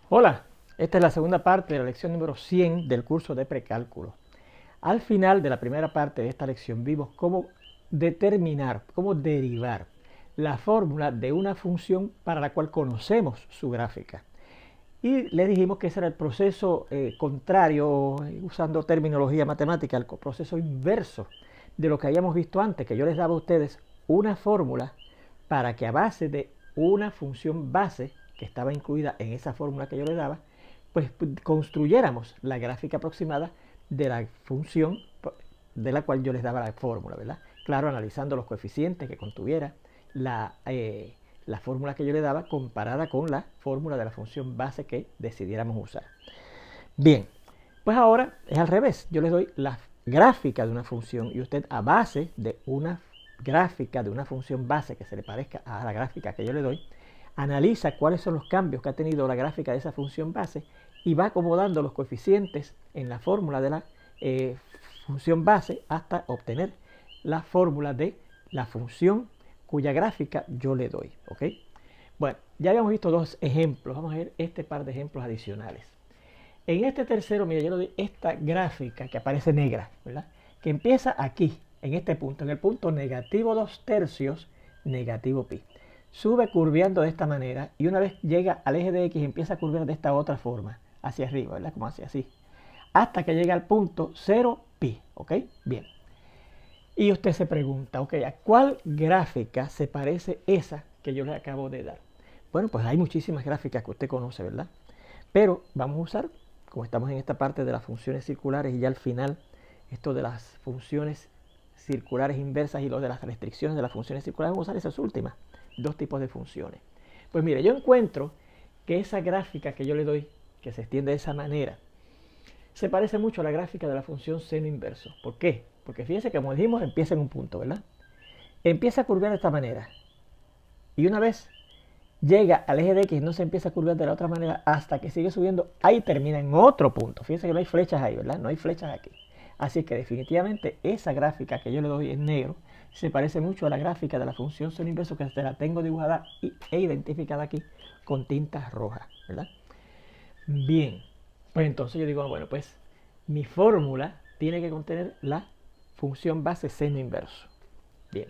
Hola, esta es la segunda parte de la lección número 100 del curso de precálculo. Al final de la primera parte de esta lección vimos cómo determinar, cómo derivar la fórmula de una función para la cual conocemos su gráfica. Y le dijimos que ese era el proceso contrario, usando terminología matemática, el proceso inverso de lo que habíamos visto antes, que yo les daba a ustedes una fórmula para que a base de una función base que estaba incluida en esa fórmula que yo les daba, pues construyéramos la gráfica aproximada de la función de la cual yo les daba la fórmula, ¿verdad? Claro, analizando los coeficientes que contuviera la fórmula que yo le daba comparada con la fórmula de la función base que decidiéramos usar. Bien, pues ahora es al revés. Yo les doy la gráfica de una función y usted, a base de una gráfica de una función base que se le parezca a la gráfica que yo le doy, analiza cuáles son los cambios que ha tenido la gráfica de esa función base y va acomodando los coeficientes en la fórmula de la función base hasta obtener la fórmula de la función cuya gráfica yo le doy. ¿Ok? Bueno, ya habíamos visto dos ejemplos. Vamos a ver este par de ejemplos adicionales. En este tercero, mira, yo le doy esta gráfica que aparece negra, ¿verdad? Que empieza aquí, en este punto, en el punto negativo 2/3, negativo pi. Sube curveando de esta manera y una vez llega al eje de x empieza a curvear de esta otra forma, hacia arriba, ¿verdad? Como hacia así. Hasta que llega al punto 0 pi, ¿ok? Bien. Y usted se pregunta, ok, ¿a cuál gráfica se parece esa que yo le acabo de dar? Bueno, pues hay muchísimas gráficas que usted conoce, ¿verdad? Pero vamos a usar, como estamos en esta parte de las funciones circulares y ya al final, esto de las funciones circulares inversas y lo de las restricciones de las funciones circulares, vamos a usar esas últimas dos tipos de funciones. Pues mire, yo encuentro que esa gráfica que yo le doy, que se extiende de esa manera, se parece mucho a la gráfica de la función seno inverso. ¿Por qué? Porque fíjense que, como dijimos, empieza en un punto, ¿verdad? Empieza a curvar de esta manera. Y una vez llega al eje de x, no se empieza a curvar de la otra manera hasta que sigue subiendo. Ahí termina en otro punto. Fíjense que no hay flechas ahí, ¿verdad? No hay flechas aquí. Así que definitivamente esa gráfica que yo le doy en negro se parece mucho a la gráfica de la función seno inverso que la tengo dibujada e identificada aquí con tintas rojas, ¿verdad? Bien, pues entonces yo digo, bueno, pues mi fórmula tiene que contener la función base seno inverso. Bien,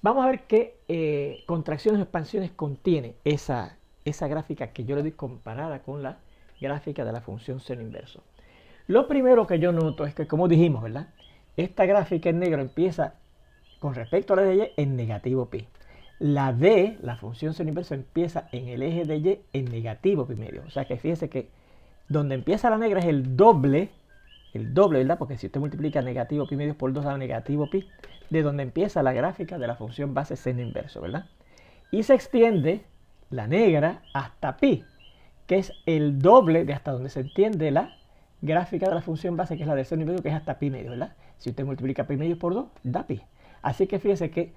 vamos a ver qué contracciones o expansiones contiene esa gráfica que yo le doy comparada con la gráfica de la función seno inverso. Lo primero que yo noto es que, como dijimos, ¿verdad? Esta gráfica en negro empieza con respecto a la de y en negativo pi. La d, la función seno inverso, empieza en el eje de y en negativo pi medio. O sea que fíjese que donde empieza la negra es el doble, ¿verdad? Porque si usted multiplica negativo pi medio por 2 da negativo pi, de donde empieza la gráfica de la función base seno inverso, ¿verdad? Y se extiende la negra hasta pi, que es el doble de hasta donde se entiende la gráfica de la función base, que es la del seno inverso, que es hasta pi medio, ¿verdad? Si usted multiplica pi medio por 2, da pi. Así que fíjese que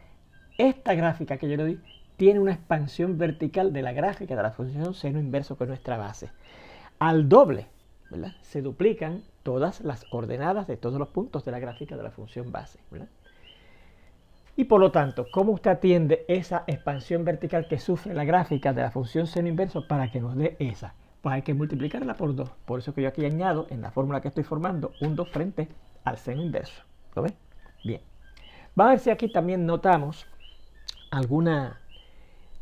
esta gráfica que yo le doy tiene una expansión vertical de la gráfica de la función seno inverso, que es nuestra base. Al doble, ¿verdad? Se duplican todas las coordenadas de todos los puntos de la gráfica de la función base, ¿verdad? Y por lo tanto, ¿cómo usted atiende esa expansión vertical que sufre la gráfica de la función seno inverso para que nos dé esa? Pues hay que multiplicarla por 2. Por eso que yo aquí añado en la fórmula que estoy formando un 2 frente al seno inverso. ¿Lo ven? Bien. Vamos a ver si aquí también notamos alguna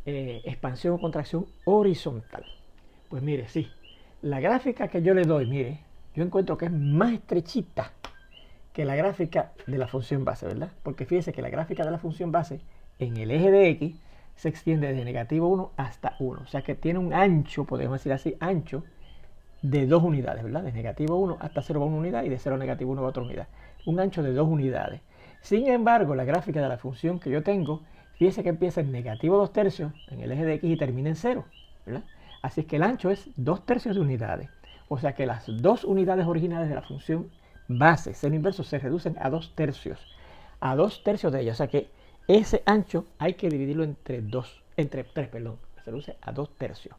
expansión o contracción horizontal. Pues mire, sí. La gráfica que yo le doy, mire, yo encuentro que es más estrechita que la gráfica de la función base, ¿verdad? Porque fíjese que la gráfica de la función base en el eje de x se extiende desde negativo 1 hasta 1. O sea que tiene un ancho, podemos decir así, ancho de 2 unidades, ¿verdad? De negativo 1 hasta 0 va una unidad y de 0 a negativo 1 va otra unidad. Un ancho de 2 unidades. Sin embargo, la gráfica de la función que yo tengo, fíjese que empieza en negativo 2/3 en el eje de x y termina en 0, ¿verdad? Así que el ancho es 2/3 de unidades. O sea que las dos unidades originales de la función base seno inverso se reducen a 2/3. A 2/3 de ellas. O sea que ese ancho hay que dividirlo entre 3, perdón. Se reduce a 2/3.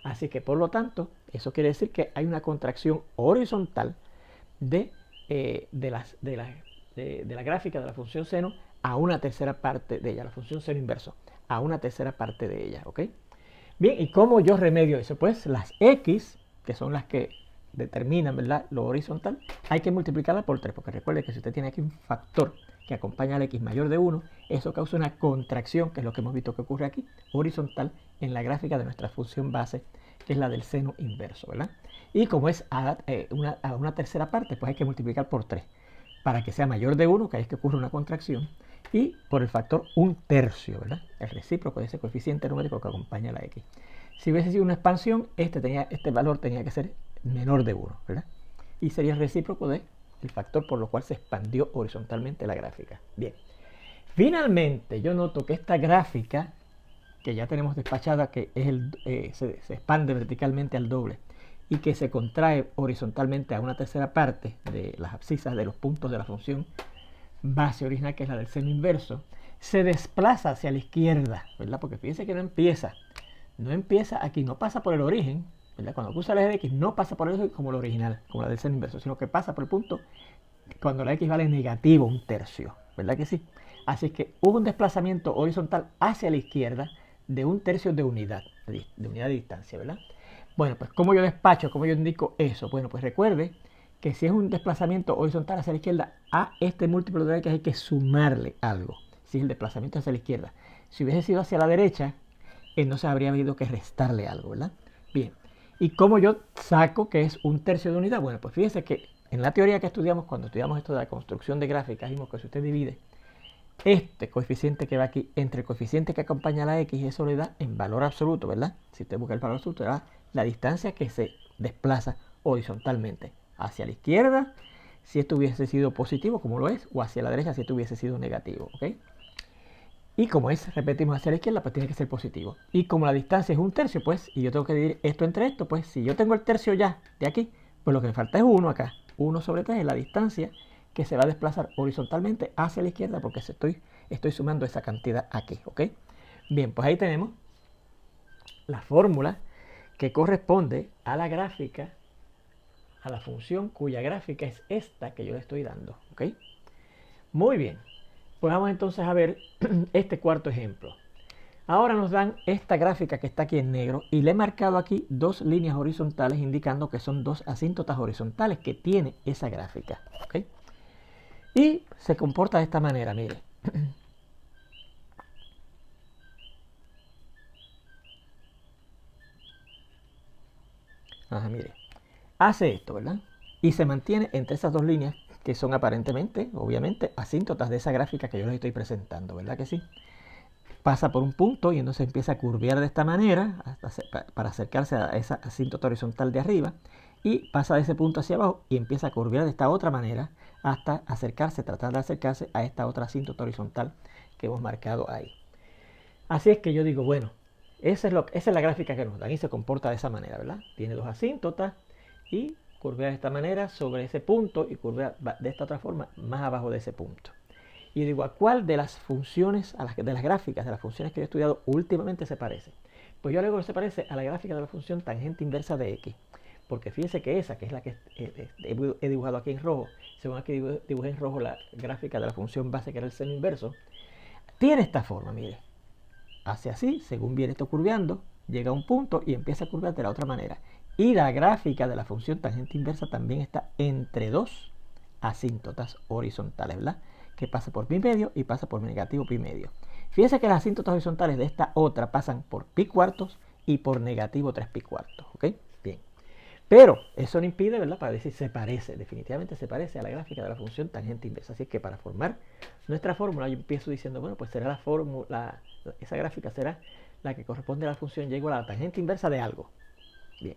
Así que por lo tanto, eso quiere decir que hay una contracción horizontal de la gráfica de la función seno a una tercera parte de ella, la función seno inverso, a una tercera parte de ella, ¿ok? Bien, ¿y cómo yo remedio eso? Pues las x que son las que determinan, ¿verdad?, lo horizontal, hay que multiplicarla por 3, porque recuerde que si usted tiene aquí un factor que acompaña al x mayor de 1, eso causa una contracción, que es lo que hemos visto que ocurre aquí, horizontal, en la gráfica de nuestra función base, que es la del seno inverso, ¿verdad? Y como es a una tercera parte, pues hay que multiplicar por 3, para que sea mayor de 1, que ahí es que ocurre una contracción, y por el factor 1/3, ¿verdad? El recíproco de ese coeficiente numérico que acompaña a la x. Si hubiese sido una expansión, este valor tenía que ser menor de 1, ¿verdad? Y sería el recíproco del factor por lo cual se expandió horizontalmente la gráfica. Bien, finalmente yo noto que esta gráfica, que ya tenemos despachada, que es se expande verticalmente al doble y que se contrae horizontalmente a una tercera parte de las abscisas de los puntos de la función base original, que es la del seno inverso, se desplaza hacia la izquierda, ¿verdad? Porque fíjense que no empieza aquí, no pasa por el origen, ¿verdad? Cuando usa el eje de x no pasa por el eje como el original, como la del seno inverso, sino que pasa por el punto cuando la x vale negativo 1/3, ¿verdad que sí? Así es que hubo un desplazamiento horizontal hacia la izquierda de 1/3 de unidad de distancia, ¿verdad? Bueno, pues ¿cómo yo despacho? ¿Cómo yo indico eso? Bueno, pues recuerde que si es un desplazamiento horizontal hacia la izquierda, a este múltiplo de x hay que sumarle algo, si es el desplazamiento hacia la izquierda. Si hubiese sido hacia la derecha, entonces habría habido que restarle algo, ¿verdad? Bien, ¿y cómo yo saco que es 1/3 de unidad? Bueno, pues fíjense que en la teoría que estudiamos, cuando estudiamos esto de la construcción de gráficas, vimos que si usted divide este coeficiente que va aquí entre el coeficiente que acompaña a la x, eso le da en valor absoluto, ¿verdad? Si usted busca el valor absoluto, le da la distancia que se desplaza horizontalmente hacia la izquierda, si esto hubiese sido positivo, como lo es, o hacia la derecha, si esto hubiese sido negativo, ¿ok? Y como es, repetimos, hacia la izquierda, pues tiene que ser positivo. Y como la distancia es 1/3, pues, y yo tengo que dividir esto entre esto, pues si yo tengo el tercio ya de aquí, pues lo que me falta es 1 acá. 1/3 es la distancia que se va a desplazar horizontalmente hacia la izquierda, porque estoy sumando esa cantidad aquí, ¿ok? Bien, pues ahí tenemos la fórmula que corresponde a la gráfica, a la función cuya gráfica es esta que yo le estoy dando, ¿ok? Muy bien, pues vamos entonces a ver este cuarto ejemplo. Ahora nos dan esta gráfica que está aquí en negro y le he marcado aquí dos líneas horizontales indicando que son dos asíntotas horizontales que tiene esa gráfica, ¿ok? Y se comporta de esta manera, mire. Ajá, mire. Hace esto, ¿verdad? Y se mantiene entre esas dos líneas que son aparentemente, obviamente, asíntotas de esa gráfica que yo les estoy presentando, ¿verdad que sí? Pasa por un punto y entonces empieza a curvear de esta manera para acercarse a esa asíntota horizontal de arriba, y pasa de ese punto hacia abajo y empieza a curvear de esta otra manera hasta tratar de acercarse a esta otra asíntota horizontal que hemos marcado ahí. Así es que yo digo, bueno, esa es la gráfica que nos dan y se comporta de esa manera, ¿verdad? Tiene dos asíntotas y curvea de esta manera sobre ese punto y curvea de esta otra forma más abajo de ese punto. Y digo, ¿a cuál de las funciones, de las gráficas, de las funciones que yo he estudiado últimamente se parece? Pues yo le digo que se parece a la gráfica de la función tangente inversa de x. Porque fíjense que esa, que es la que he dibujado aquí en rojo, según aquí dibujé en rojo la gráfica de la función base, que era el seno inverso, tiene esta forma, mire. Hace así, según viene esto curveando, llega a un punto y empieza a curvear de la otra manera. Y la gráfica de la función tangente inversa también está entre dos asíntotas horizontales, ¿verdad? Que pasa por pi medio y pasa por negativo pi medio. Fíjense que las asíntotas horizontales de esta otra pasan por pi cuartos y por negativo 3 pi cuartos, ¿ok? Bien. Pero eso no impide, ¿verdad? Para decir se parece, definitivamente se parece a la gráfica de la función tangente inversa. Así que para formar nuestra fórmula yo empiezo diciendo, bueno, pues será la fórmula, esa gráfica será la que corresponde a la función y igual a la tangente inversa de algo. Bien.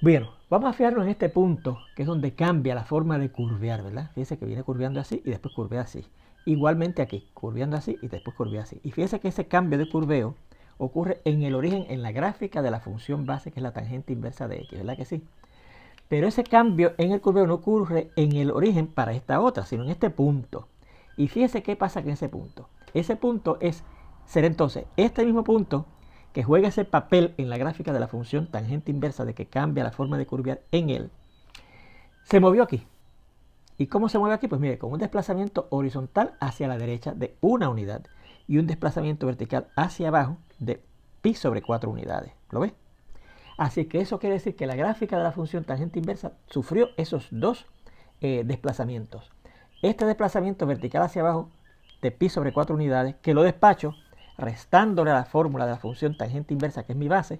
Bueno, vamos a fijarnos en este punto, que es donde cambia la forma de curvear, ¿verdad? Fíjense que viene curveando así y después curvea así. Igualmente aquí, curveando así y después curvea así. Y fíjense que ese cambio de curveo ocurre en el origen, en la gráfica de la función base, que es la tangente inversa de x, ¿verdad que sí? Pero ese cambio en el curveo no ocurre en el origen para esta otra, sino en este punto. Y fíjense qué pasa en ese punto. Ese punto será entonces este mismo punto que juega ese papel en la gráfica de la función tangente inversa, de que cambia la forma de curvear en él. Se movió aquí. ¿Y cómo se mueve aquí? Pues mire, con un desplazamiento horizontal hacia la derecha de una unidad y un desplazamiento vertical hacia abajo de pi sobre 4 unidades. ¿Lo ves? Así que eso quiere decir que la gráfica de la función tangente inversa sufrió esos dos desplazamientos. Este desplazamiento vertical hacia abajo de pi sobre 4 unidades, que lo despacho restándole a la fórmula de la función tangente inversa, que es mi base,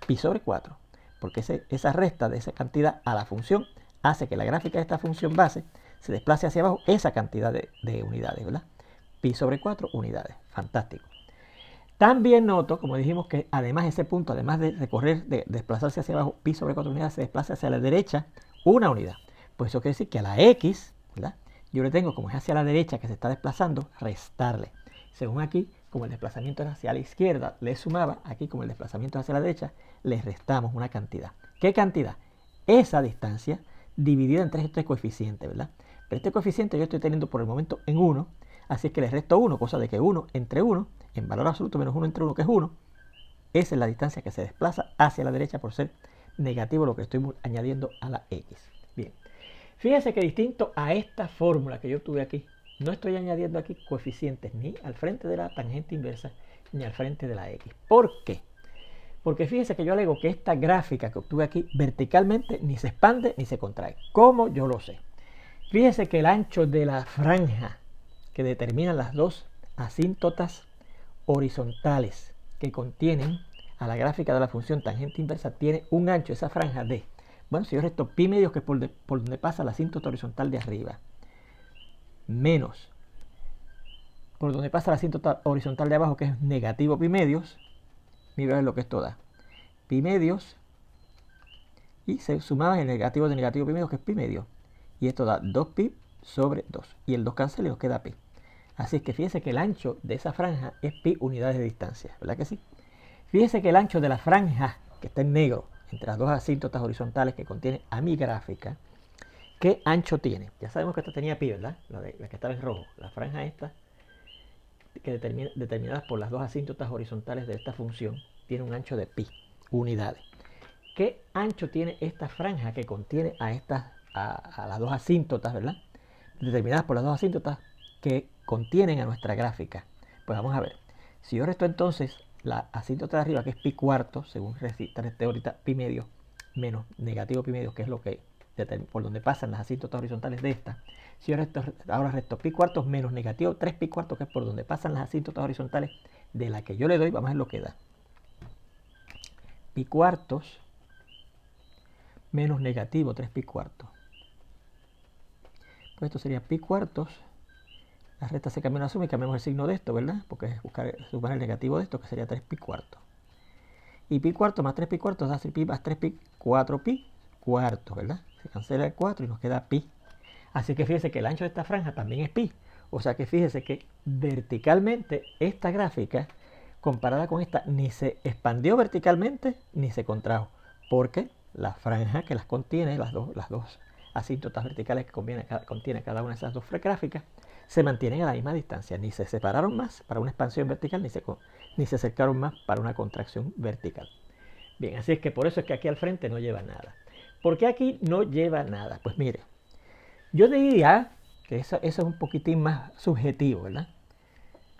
pi sobre 4. Porque esa resta de esa cantidad a la función hace que la gráfica de esta función base se desplace hacia abajo esa cantidad de unidades, ¿verdad? Pi sobre 4 unidades. Fantástico. También noto, como dijimos, que además ese punto, además de recorrer, de desplazarse hacia abajo, pi sobre 4 unidades, se desplaza hacia la derecha una unidad. Pues eso quiere decir que a la x, ¿verdad? Yo le tengo, como es hacia la derecha que se está desplazando, restarle. Según aquí, como el desplazamiento es hacia la izquierda, le sumaba. Aquí, como el desplazamiento es hacia la derecha, le restamos una cantidad. ¿Qué cantidad? Esa distancia dividida entre este coeficiente, ¿verdad? Pero este coeficiente yo estoy teniendo por el momento en 1, así es que le resto 1, cosa de que 1 entre 1, en valor absoluto menos 1 entre 1, que es 1, esa es la distancia que se desplaza hacia la derecha por ser negativo lo que estoy añadiendo a la x. Bien, fíjense que distinto a esta fórmula que yo tuve aquí, no estoy añadiendo aquí coeficientes ni al frente de la tangente inversa ni al frente de la x. ¿Por qué? Porque fíjense que yo alego que esta gráfica que obtuve aquí verticalmente ni se expande ni se contrae. ¿Cómo yo lo sé? Fíjense que el ancho de la franja que determinan las dos asíntotas horizontales que contienen a la gráfica de la función tangente inversa tiene un ancho, esa franja de, bueno, si yo resto pi medios, que es por donde pasa la asíntota horizontal de arriba, menos por donde pasa la asíntota horizontal de abajo, que es negativo pi medios, mira lo que esto da, pi medios, y se sumaba el negativo de negativo pi medios, que es pi medios, y esto da 2pi sobre 2, y el 2 cancela y nos queda pi. Así es que fíjese que el ancho de esa franja es pi unidades de distancia, ¿verdad que sí? Fíjese que el ancho de la franja, que está en negro, entre las dos asíntotas horizontales que contiene a mi gráfica, ¿qué ancho tiene? Ya sabemos que esta tenía pi, ¿verdad? La que estaba en rojo. La franja esta, que determinadas por las dos asíntotas horizontales de esta función, tiene un ancho de pi unidades. ¿Qué ancho tiene esta franja que contiene a las dos asíntotas, ¿verdad? Determinadas por las dos asíntotas que contienen a nuestra gráfica. Pues vamos a ver. Si yo resto entonces la asíntota de arriba, que es pi cuarto, según resté ahorita pi medio, menos negativo pi medio, que es lo que por donde pasan las asíntotas horizontales de esta. Si yo ahora resto pi cuartos menos negativo 3 pi cuartos, que es por donde pasan las asíntotas horizontales de la que yo le doy, vamos a ver lo que da. Pi cuartos menos negativo 3 pi cuartos. Pues esto sería pi cuartos. La recta se cambia una suma y cambiamos el signo de esto, ¿verdad? Porque es sumar el negativo de esto, que sería 3 pi cuartos. Y pi cuarto más 3 pi cuartos da 3 pi más 3 pi, 4 pi cuartos, ¿verdad? Se cancela el 4 y nos queda pi. Así que fíjese que el ancho de esta franja también es pi. O sea que fíjese que verticalmente esta gráfica, comparada con esta, ni se expandió verticalmente ni se contrajo. Porque la franja que las contiene, las dos asíntotas verticales que contiene cada una de esas dos gráficas, se mantienen a la misma distancia. Ni se separaron más para una expansión vertical, ni se acercaron más para una contracción vertical. Bien, así es que por eso es que aquí al frente no lleva nada. ¿Por qué aquí no lleva nada? Pues mire, yo diría que eso es un poquitín más subjetivo, ¿verdad?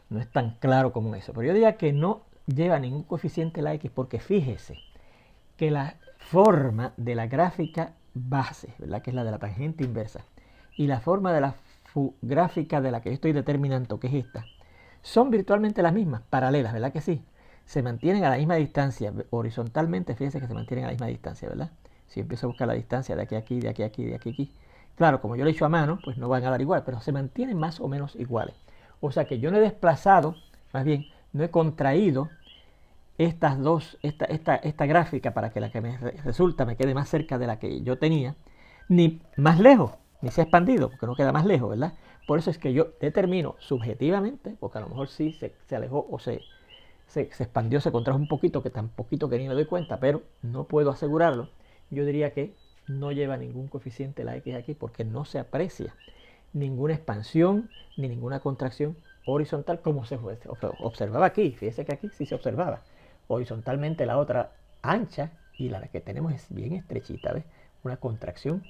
No es tan claro como eso. Pero yo diría que no lleva ningún coeficiente la x porque fíjese que la forma de la gráfica base, ¿verdad? Que es la de la tangente inversa, y la forma de la gráfica de la que yo estoy determinando, que es esta, son virtualmente las mismas, paralelas, ¿verdad que sí? Se mantienen a la misma distancia, horizontalmente, fíjense que se mantienen a la misma distancia, ¿verdad? Si empiezo a buscar la distancia de aquí a aquí, de aquí a aquí, de aquí a aquí, claro, como yo lo he hecho a mano, pues no van a dar igual, pero se mantienen más o menos iguales. O sea que yo no he desplazado, más bien, no he contraído esta gráfica para que la que me resulta me quede más cerca de la que yo tenía, ni más lejos, ni se ha expandido, porque no queda más lejos, ¿verdad? Por eso es que yo determino subjetivamente, porque a lo mejor sí se alejó o se expandió, se contrajo un poquito, que tan poquito que ni me doy cuenta, pero no puedo asegurarlo. Yo diría que no lleva ningún coeficiente la x aquí porque no se aprecia ninguna expansión ni ninguna contracción horizontal como se observaba aquí. Fíjese que aquí sí se observaba horizontalmente la otra ancha y la que tenemos es bien estrechita, ¿ves? Una contracción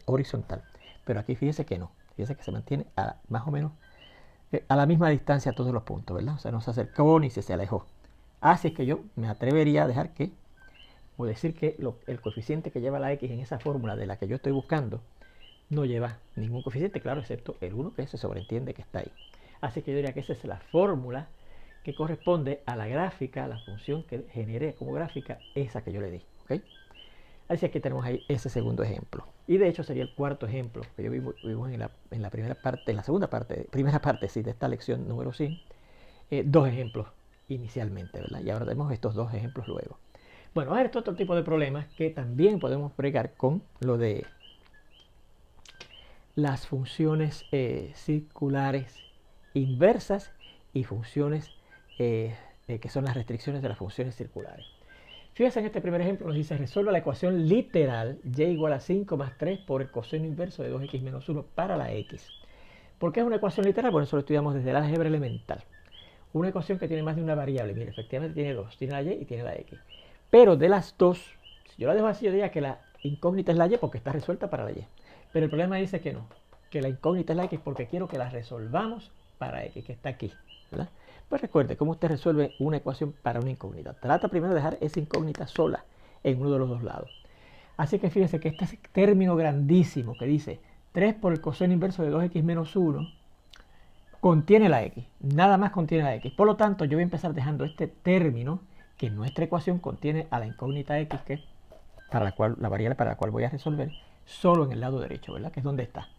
horizontal. Pero aquí fíjese que no, fíjese que se mantiene más o menos a la misma distancia a todos los puntos, ¿verdad? O sea, no se acercó ni se alejó. Así es que yo me atrevería a dejar que o decir que el coeficiente que lleva la x en esa fórmula de la que yo estoy buscando no lleva ningún coeficiente, claro, excepto el 1 que se sobreentiende que está ahí. Así que yo diría que esa es la fórmula que corresponde a la gráfica, a la función que generé como gráfica, esa que yo le di. ¿Okay? Así que tenemos ahí ese segundo ejemplo. Y de hecho sería el cuarto ejemplo que yo vimos en la primera parte, en la segunda parte, sí, de esta lección número 100. Dos ejemplos inicialmente, ¿verdad? Y ahora tenemos estos dos ejemplos luego. Bueno, hay otro tipo de problemas que también podemos bregar con lo de las funciones circulares inversas y funciones que son las restricciones de las funciones circulares. Fíjense en este primer ejemplo, nos dice resuelva la ecuación literal y igual a 5 más 3 por el coseno inverso de 2x menos 1 para la x. ¿Por qué es una ecuación literal? Bueno, eso lo estudiamos desde el álgebra elemental. Una ecuación que tiene más de una variable. Mire, efectivamente tiene dos. Tiene la y y tiene la x. Pero de las dos, si yo la dejo así, yo diría que la incógnita es la y porque está resuelta para la y. Pero el problema dice que no. Que la incógnita es la x porque quiero que la resolvamos para x, que está aquí. ¿Verdad? Pues recuerde cómo usted resuelve una ecuación para una incógnita. Trata primero de dejar esa incógnita sola en uno de los dos lados. Así que fíjese que este término grandísimo que dice 3 por el coseno inverso de 2x menos 1 contiene la x, nada más contiene la x. Por lo tanto, yo voy a empezar dejando este término que en nuestra ecuación contiene a la incógnita x, que es la variable para la cual voy a resolver, solo en el lado derecho, ¿verdad? Que es donde está.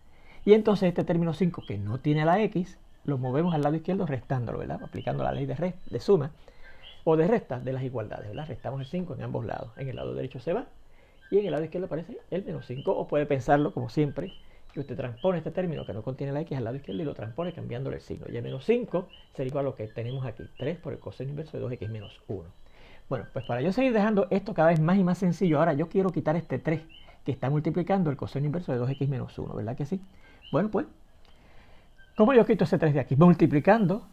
Y entonces este término 5 que no tiene la x, lo movemos al lado izquierdo restándolo, ¿verdad? Aplicando la ley de suma o de resta de las igualdades, ¿verdad? Restamos el 5 en ambos lados. En el lado derecho se va y en el lado izquierdo aparece el menos 5, o puede pensarlo como siempre, que usted transpone este término que no contiene la x al lado izquierdo y lo transpone cambiándole el signo. Y el menos 5 sería igual a lo que tenemos aquí, 3 por el coseno inverso de 2x menos 1. Bueno, pues para yo seguir dejando esto cada vez más y más sencillo, ahora yo quiero quitar este 3 que está multiplicando el coseno inverso de 2x menos 1, ¿verdad que sí? Bueno, pues, ¿cómo yo quito ese 3 de aquí? Multiplicando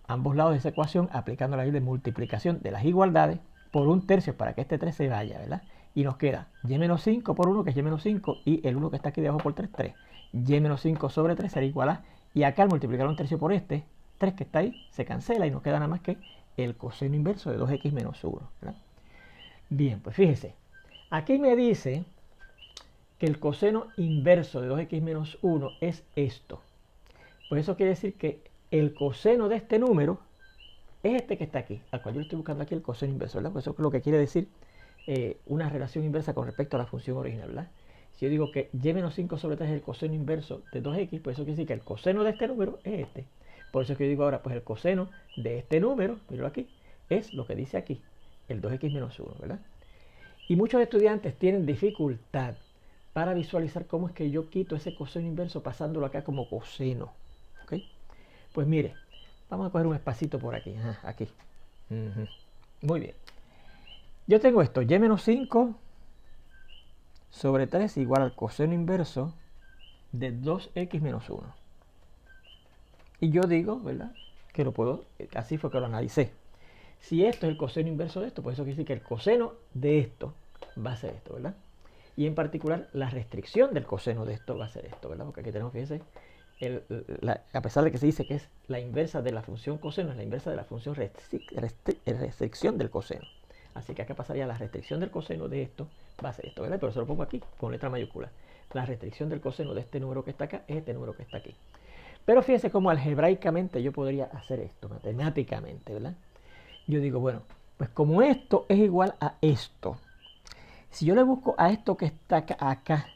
ambos lados de esa ecuación, aplicando la ley de multiplicación de las igualdades por un tercio para que este 3 se vaya, ¿verdad? Y nos queda y menos 5 por 1, que es y menos 5, y el 1 que está aquí debajo por 3, 3. Y menos 5 sobre 3 será igual a, y acá al multiplicar un tercio por este, 3 que está ahí, se cancela y nos queda nada más que el coseno inverso de 2x menos 1, ¿verdad? Bien, pues fíjese, aquí me dice que el coseno inverso de 2x menos 1 es esto. Pues eso quiere decir que el coseno de este número es este que está aquí, al cual yo estoy buscando aquí el coseno inverso, ¿verdad? Pues eso es lo que quiere decir una relación inversa con respecto a la función original, ¿verdad? Si yo digo que y menos 5 sobre 3 es el coseno inverso de 2x, pues eso quiere decir que el coseno de este número es este. Por eso es que yo digo ahora, pues el coseno de este número, míralo aquí, es lo que dice aquí, el 2x menos 1, ¿verdad? Y muchos estudiantes tienen dificultad para visualizar cómo es que yo quito ese coseno inverso pasándolo acá como coseno, ¿ok? Pues mire, vamos a coger un espacito por aquí, aquí. Muy bien. Yo tengo esto, y menos 5 sobre 3 igual al coseno inverso de 2x menos 1. Y yo digo, ¿verdad? Que lo puedo, así fue que lo analicé. Si esto es el coseno inverso de esto, pues eso quiere decir que el coseno de esto va a ser esto, ¿verdad? Y en particular, la restricción del coseno de esto va a ser esto, ¿verdad? Porque aquí tenemos, fíjense, a pesar de que se dice que es la inversa de la función coseno, es la inversa de la función restricción del coseno. Así que acá pasaría la restricción del coseno de esto, va a ser esto, ¿verdad? Pero se lo pongo aquí con letra mayúscula. La restricción del coseno de este número que está acá es este número que está aquí. Pero fíjense cómo algebraicamente yo podría hacer esto, matemáticamente, ¿verdad? Yo digo, bueno, pues como esto es igual a esto, si yo le busco a esto que está acá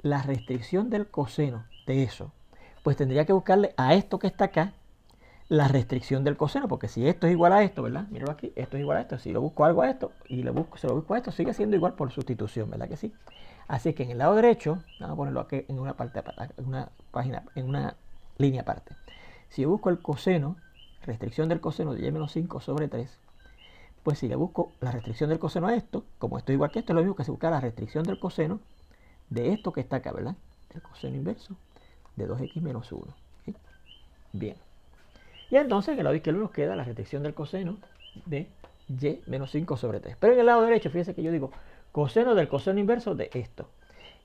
la restricción del coseno de eso, pues tendría que buscarle a esto que está acá la restricción del coseno, porque si esto es igual a esto, ¿verdad? Míralo aquí, esto es igual a esto. Si lo busco algo a esto y se lo busco a esto, sigue siendo igual por sustitución, ¿verdad que sí? Así que en el lado derecho, vamos a ponerlo aquí en una parte, en una página, en una línea aparte. Si yo busco el coseno, restricción del coseno de y menos 5 sobre 3, pues si le busco la restricción del coseno a esto, como esto es igual que esto, es lo mismo que si buscar la restricción del coseno de esto que está acá, ¿verdad? El coseno inverso de 2x menos 1. ¿Sí? Bien. Y entonces en el lado izquierdo nos queda la restricción del coseno de y menos 5 sobre 3. Pero en el lado derecho, fíjense que yo digo coseno del coseno inverso de esto.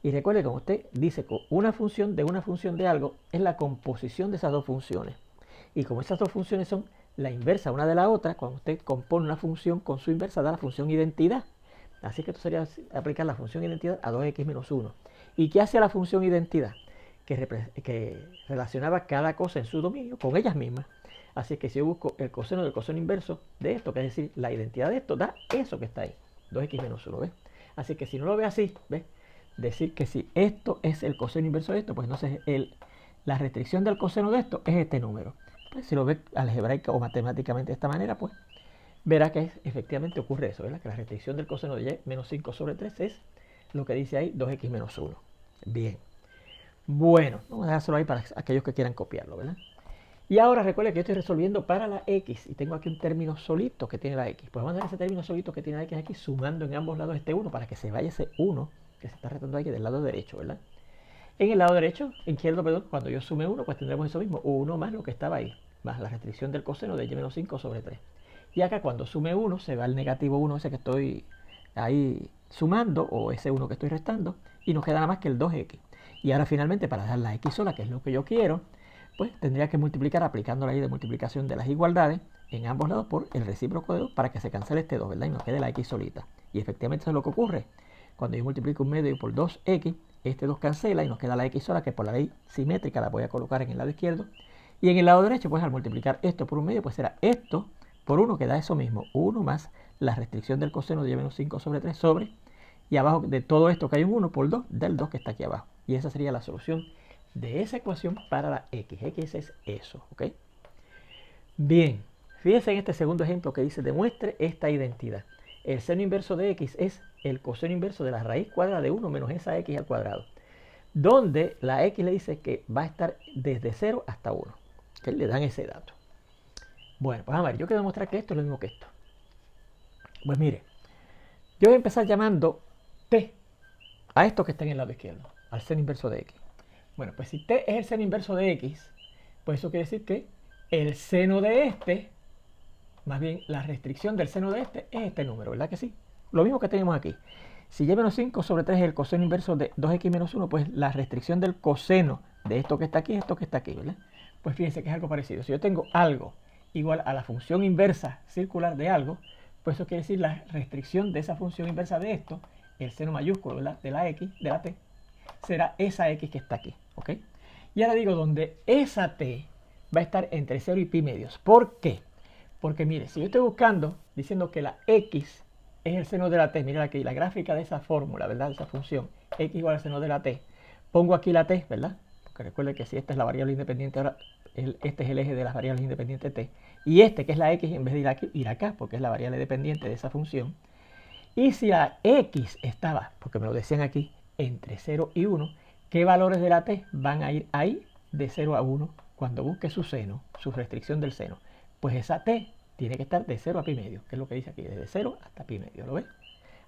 Y recuerde, como usted dice, una función de algo es la composición de esas dos funciones. Y como esas dos funciones son la inversa una de la otra, cuando usted compone una función con su inversa, da la función identidad. Así que esto sería aplicar la función identidad a 2x menos 1. ¿Y qué hace la función identidad? Que relacionaba cada cosa en su dominio con ellas mismas. Así que si yo busco el coseno del coseno inverso de esto, que es decir, la identidad de esto, da eso que está ahí, 2x menos 1, ¿ves? Así que si no lo ve así, ¿ves? Decir que si esto es el coseno inverso de esto, pues entonces la restricción del coseno de esto es este número. Pues si lo ve algebraica o matemáticamente de esta manera, pues verá que efectivamente ocurre eso, ¿verdad? Que la restricción del coseno de y menos 5 sobre 3 es lo que dice ahí 2x menos 1. Bien. Bueno, vamos a dejárselo ahí para aquellos que quieran copiarlo, ¿verdad? Y ahora recuerde que yo estoy resolviendo para la x y tengo aquí un término solito que tiene la x. Pues vamos a dar ese término solito que tiene la x aquí sumando en ambos lados este 1 para que se vaya ese 1 que se está retando aquí del lado derecho, ¿verdad? En el lado derecho, izquierdo, perdón, cuando yo sume 1, pues tendremos eso mismo, 1 más lo que estaba ahí, más la restricción del coseno de y menos 5 sobre 3. Y acá cuando sume 1, se va el negativo 1 ese que estoy ahí sumando, o ese 1 que estoy restando, y nos queda nada más que el 2x. Y ahora finalmente, para dar la x sola, que es lo que yo quiero, pues tendría que multiplicar aplicando la ley de multiplicación de las igualdades en ambos lados por el recíproco de 2 para que se cancele este 2, ¿verdad? Y nos quede la x solita. Y efectivamente eso es lo que ocurre. Cuando yo multiplico un medio por 2x, este 2 cancela y nos queda la x sola, que por la ley simétrica la voy a colocar en el lado izquierdo. Y en el lado derecho, pues al multiplicar esto por un medio, pues será esto por 1, que da eso mismo, 1 más la restricción del coseno de y menos 5 sobre 3 sobre, y abajo de todo esto que hay un 1 por 2, del 2 que está aquí abajo. Y esa sería la solución de esa ecuación para la x. X es eso, ¿ok? Bien, fíjense en este segundo ejemplo que dice, demuestre esta identidad. El seno inverso de x es el coseno inverso de la raíz cuadrada de 1 menos esa x al cuadrado, donde la x le dice que va a estar desde 0 hasta 1. Que le dan ese dato. Bueno, pues vamos a ver, yo quiero demostrar que esto es lo mismo que esto. Pues mire, yo voy a empezar llamando t a esto que está en el lado izquierdo, al seno inverso de x. Bueno, pues si t es el seno inverso de x, pues eso quiere decir que el seno de este, más bien la restricción del seno de este, es este número, ¿verdad que sí? Lo mismo que tenemos aquí. Si y menos 5 sobre 3 es el coseno inverso de 2x menos 1, pues la restricción del coseno de esto que está aquí es esto que está aquí, ¿verdad? Pues fíjense que es algo parecido. Si yo tengo algo igual a la función inversa circular de algo, pues eso quiere decir la restricción de esa función inversa de esto, el seno mayúsculo, ¿verdad? De la x, de la t, será esa x que está aquí, ¿ok? Y ahora digo donde esa t va a estar entre 0 y pi medios. ¿Por qué? Porque mire, si yo estoy buscando, diciendo que la x es el seno de la t, mira aquí la gráfica de esa fórmula, ¿verdad? De esa función, x igual al seno de la t. Pongo aquí la t, ¿verdad? Porque recuerde que si esta es la variable independiente, ahora este es el eje de las variables independientes t. Y este, que es la x, en vez de ir acá, porque es la variable dependiente de esa función. Y si la x estaba, porque me lo decían aquí, entre 0 y 1, ¿qué valores de la t van a ir ahí de 0 a 1 cuando busque su seno, su restricción del seno? Pues esa t tiene que estar de 0 a pi medio, que es lo que dice aquí, desde 0 hasta pi medio, ¿lo ves?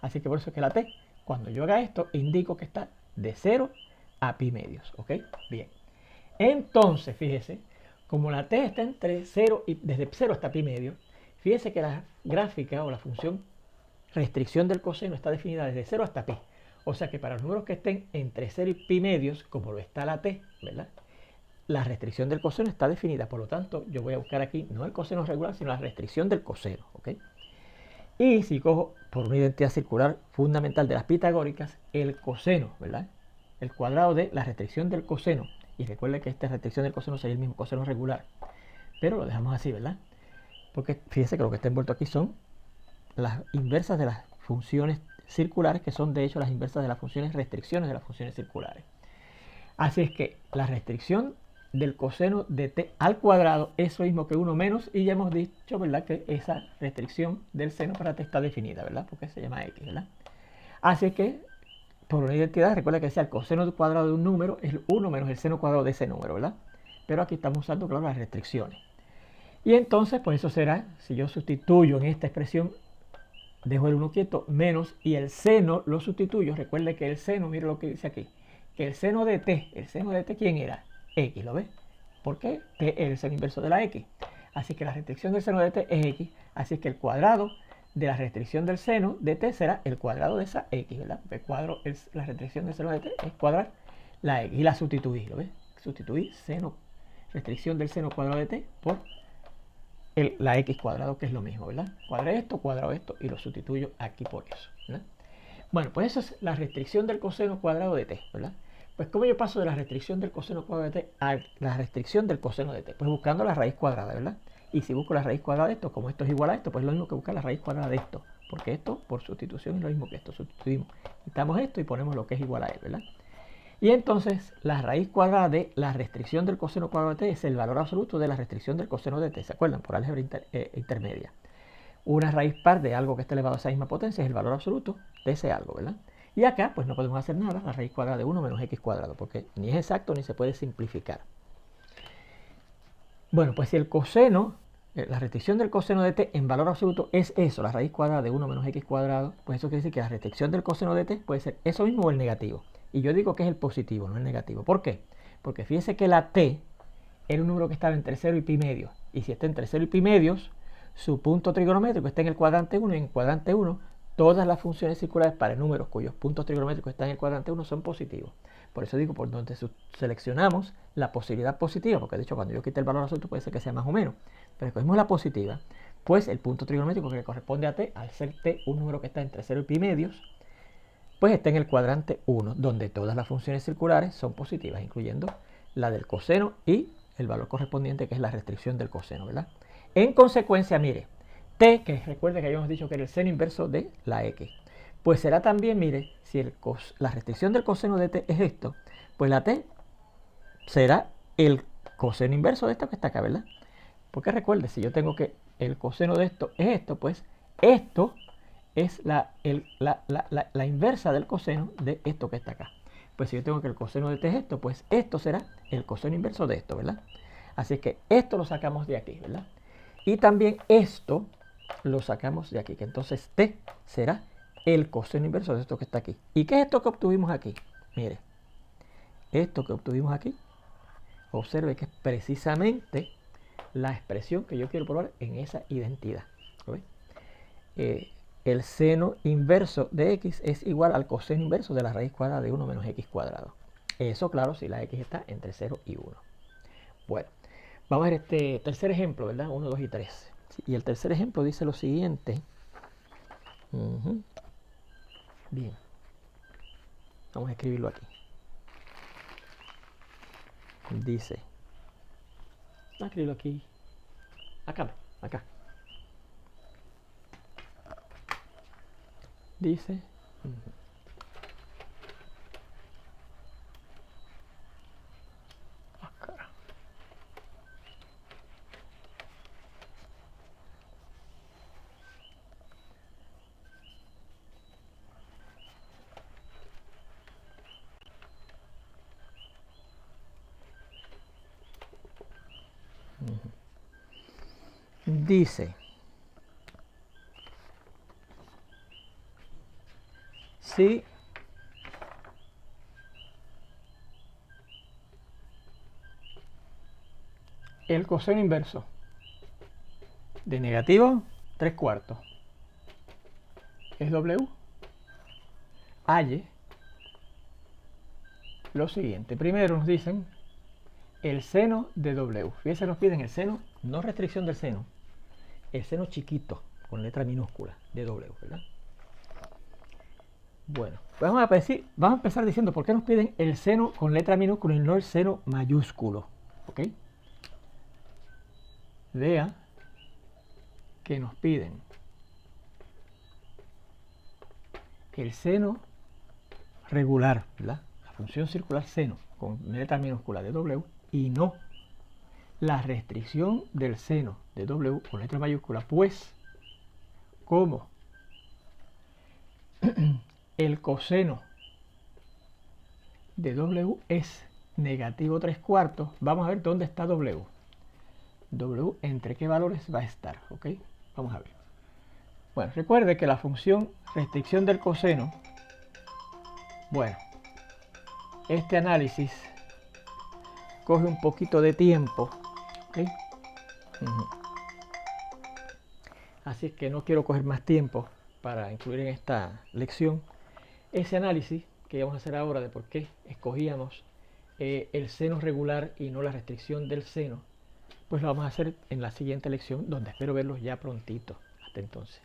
Así que por eso es que la t, cuando yo haga esto, indico que está de 0 a pi medios, ¿ok? Bien. Entonces, fíjese, como la t está entre 0 y desde 0 hasta pi medio, fíjese que la gráfica o la función restricción del coseno está definida desde 0 hasta pi. O sea que para los números que estén entre 0 y pi medios, como lo está la t, ¿verdad? La restricción del coseno está definida. Por lo tanto, yo voy a buscar aquí no el coseno regular, sino la restricción del coseno, ¿ok? Y si cojo por una identidad circular fundamental de las pitagóricas, el coseno, ¿verdad? El cuadrado de la restricción del coseno. Y recuerde que esta restricción del coseno sería el mismo coseno regular. Pero lo dejamos así, ¿verdad? Porque fíjese que lo que está envuelto aquí son las inversas de las funciones circulares, que son de hecho las inversas de las funciones restricciones de las funciones circulares. Así es que la restricción del coseno de t al cuadrado es lo mismo que 1 menos, y ya hemos dicho, ¿verdad?, que esa restricción del seno para t está definida, ¿verdad?, porque se llama x, ¿verdad? Así que, por una identidad, recuerda que sea el coseno cuadrado de un número es 1 menos el seno cuadrado de ese número, ¿verdad? Pero aquí estamos usando, claro, las restricciones. Y entonces, pues eso será, si yo sustituyo en esta expresión, dejo el 1 quieto, menos, y el seno lo sustituyo. Recuerde que el seno, mire lo que dice aquí, que el seno de t, ¿quién era? X, ¿lo ves? ¿Por qué? T es el seno inverso de la x. Así que la restricción del seno de t es x. Así que el cuadrado de la restricción del seno de t será el cuadrado de esa x, ¿verdad? Porque cuadro la restricción del seno de t es cuadrar la x y la sustituí, ¿lo ves? Sustituí restricción del seno cuadrado de t por la x cuadrado, que es lo mismo, ¿verdad? Cuadré esto, cuadro esto y lo sustituyo aquí por eso, ¿verdad? Bueno, pues eso es la restricción del coseno cuadrado de t, ¿verdad? Pues ¿cómo yo paso de la restricción del coseno cuadrado de t a la restricción del coseno de t? Pues buscando la raíz cuadrada, ¿verdad? Y si busco la raíz cuadrada de esto, como esto es igual a esto, pues es lo mismo que buscar la raíz cuadrada de esto. Porque esto, por sustitución, es lo mismo que esto. Sustituimos, quitamos esto y ponemos lo que es igual a él, ¿verdad? Y entonces la raíz cuadrada de la restricción del coseno cuadrado de t es el valor absoluto de la restricción del coseno de t. ¿Se acuerdan? Por álgebra intermedia. Una raíz par de algo que esté elevado a esa misma potencia es el valor absoluto de ese algo, ¿verdad? Y acá pues no podemos hacer nada, la raíz cuadrada de 1 menos x cuadrado, porque ni es exacto ni se puede simplificar. Bueno, pues si el coseno, la restricción del coseno de t en valor absoluto es eso, la raíz cuadrada de 1 menos x cuadrado, pues eso quiere decir que la restricción del coseno de t puede ser eso mismo o el negativo. Y yo digo que es el positivo, no el negativo. ¿Por qué? Porque fíjese que la t era un número que estaba entre 0 y pi medios. Y si está entre 0 y pi medios, su punto trigonométrico está en el cuadrante 1 y en el cuadrante 1 todas las funciones circulares para números cuyos puntos trigonométricos están en el cuadrante 1 son positivos. Por eso digo, por donde seleccionamos la posibilidad positiva, porque de hecho cuando yo quite el valor absoluto puede ser que sea más o menos, pero escogimos la positiva, pues el punto trigonométrico que le corresponde a t, al ser t un número que está entre 0 y pi medios, pues está en el cuadrante 1, donde todas las funciones circulares son positivas, incluyendo la del coseno y el valor correspondiente, que es la restricción del coseno, ¿verdad? En consecuencia, mire, t, que recuerde que habíamos dicho que era el seno inverso de la x, pues será también, mire, si la restricción del coseno de t es esto, pues la t será el coseno inverso de esto que está acá, ¿verdad? Porque recuerde, si yo tengo que el coseno de esto es esto, pues esto es la inversa del coseno de esto que está acá. Pues si yo tengo que el coseno de t es esto, pues esto será el coseno inverso de esto, ¿verdad? Así que esto lo sacamos de aquí, ¿verdad? Y también esto lo sacamos de aquí, que entonces t será el coseno inverso de esto que está aquí. ¿Y qué es esto que obtuvimos aquí? Mire, esto que obtuvimos aquí, observe que es precisamente la expresión que yo quiero probar en esa identidad. El seno inverso de x es igual al coseno inverso de la raíz cuadrada de 1 menos x cuadrado. Eso, claro, si la x está entre 0 y 1. Bueno, vamos a ver este tercer ejemplo, ¿verdad? 1, 2 y 3. Y el tercer ejemplo dice lo siguiente. Bien. Vamos a escribirlo aquí. Dice. Vamos a escribirlo aquí. Acá. Dice. Dice, si el coseno inverso de negativo 3/4 es W, halle lo siguiente. Primero nos dicen el seno de W. Fíjense, nos piden el seno, no restricción del seno, el seno chiquito, con letra minúscula, de W, ¿verdad? Bueno, pues vamos a empezar diciendo por qué nos piden el seno con letra minúscula y no el seno mayúsculo, ¿ok? Vea que nos piden el seno regular, ¿verdad? La función circular seno con letra minúscula de W y no la restricción del seno de W con letra mayúscula, pues como el coseno de W es negativo 3/4, vamos a ver dónde está W. W entre qué valores va a estar, ¿ok? Vamos a ver. Bueno, recuerde que la función restricción del coseno, bueno, este análisis coge un poquito de tiempo, ¿ok? Así es que no quiero coger más tiempo para incluir en esta lección ese análisis que vamos a hacer ahora de por qué escogíamos el seno regular y no la restricción del seno. Pues lo vamos a hacer en la siguiente lección, donde espero verlos ya prontito. Hasta entonces.